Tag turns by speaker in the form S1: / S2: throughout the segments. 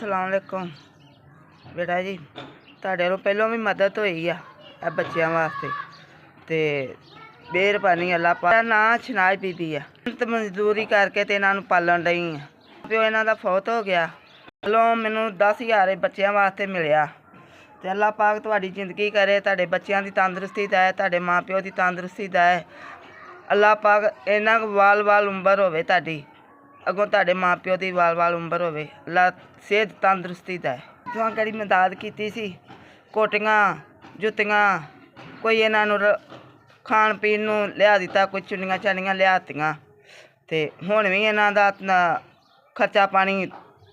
S1: अस्सलामुअलैकुम बेटा जी, ਤੁਹਾਡੇ ਵੱਲੋਂ ਪਹਿਲਾਂ ਵੀ ਮਦਦ ਹੋਈ ਆ ਇਹ ਬੱਚਿਆਂ ਵਾਸਤੇ ਤੇ ਮਿਹਰਬਾਨੀ ਅੱਲਾ ਪਾਕ ਦਾ ਨਾਂ ਸ਼ਨਾਜ ਬੀਬੀ ਆ। ਤੇ ਮਜ਼ਦੂਰੀ ਕਰਕੇ ਤੇ ਇਹਨਾਂ ਨੂੰ ਪਾਲਣ ਰਹੀ ਆ। ਪਿਓ ਇਹਨਾਂ ਦਾ ਫੌਤ ਹੋ ਗਿਆ। ਚਲੋ ਮੈਨੂੰ 10,000 ਬੱਚਿਆਂ ਵਾਸਤੇ ਮਿਲਿਆ ਤੇ ਅੱਲਾ ਪਾਕ ਤੁਹਾਡੀ ਜ਼ਿੰਦਗੀ ਕਰੇ, ਤੁਹਾਡੇ ਬੱਚਿਆਂ ਦੀ ਤੰਦਰੁਸਤੀ ਦਾ, ਤੁਹਾਡੇ ਮਾਂ ਪਿਓ ਦੀ ਤੰਦਰੁਸਤੀ ਦਾ। ਅੱਲਾ ਪਾਕ ਇਹਨਾਂ ਵਾਲ ਵਾਲ ਉਮਰ ਹੋਵੇ ਤੁਹਾਡੀ, ਅੱਗੋਂ ਤੁਹਾਡੇ माँ प्यो की वाल वाल उम्र होवे, अल्लाह सेहत तंदुरुस्ती दा। जो कड़ी मदद की सी, कोटियां जुत्तियां कोई इन्हों खाण पीन नूं लिया दिता, कोई चुन्नियां चानियां लियातियां ते हुण भी इन्हां दा खर्चा पानी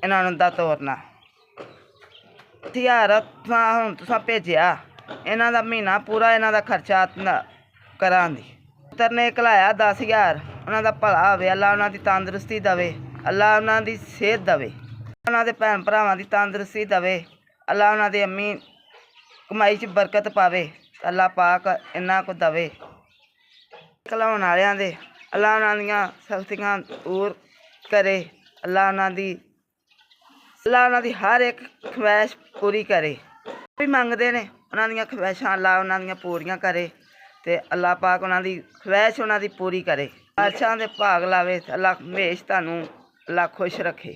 S1: इन्हां दा तोरना। 1000 हुण तुसां भेजिया, इन्हां दा महीना पूरा इन्हां दा खर्चा करां दी। पुत्तर ने घलाया 10,000, उन्हां दा भला होवे, अल्लाह उन्हां दी तंदुरुस्ती दवे, अल्लाह उन्हां दी सेहत दवे, उन्हां दे भैन भरावां दी तंदुरुस्ती दवे, अल्लाह उन्हां दी अम्मी कमाई च बरकत पावे, अल्लाह पाक इन्हां को दवे। घलाउण वालियां दे अल्लाह उन्हां दियां सख्तियां दूर करे, अल्लाह उन्हां दी हर एक ख्वाहिश पूरी करे। भी मंगदे ने उन्हां दियां ख्वाहिशां अल्लाह उन्हां दियां पूरियां करे ते अल्लाह पाक उन्हां दी ख्वाहिश उन्हां दी पूरी करे। बादशाह दे भाग लावे, अल्लाह हमेश तुहानूं अल्लाह खुश रखे।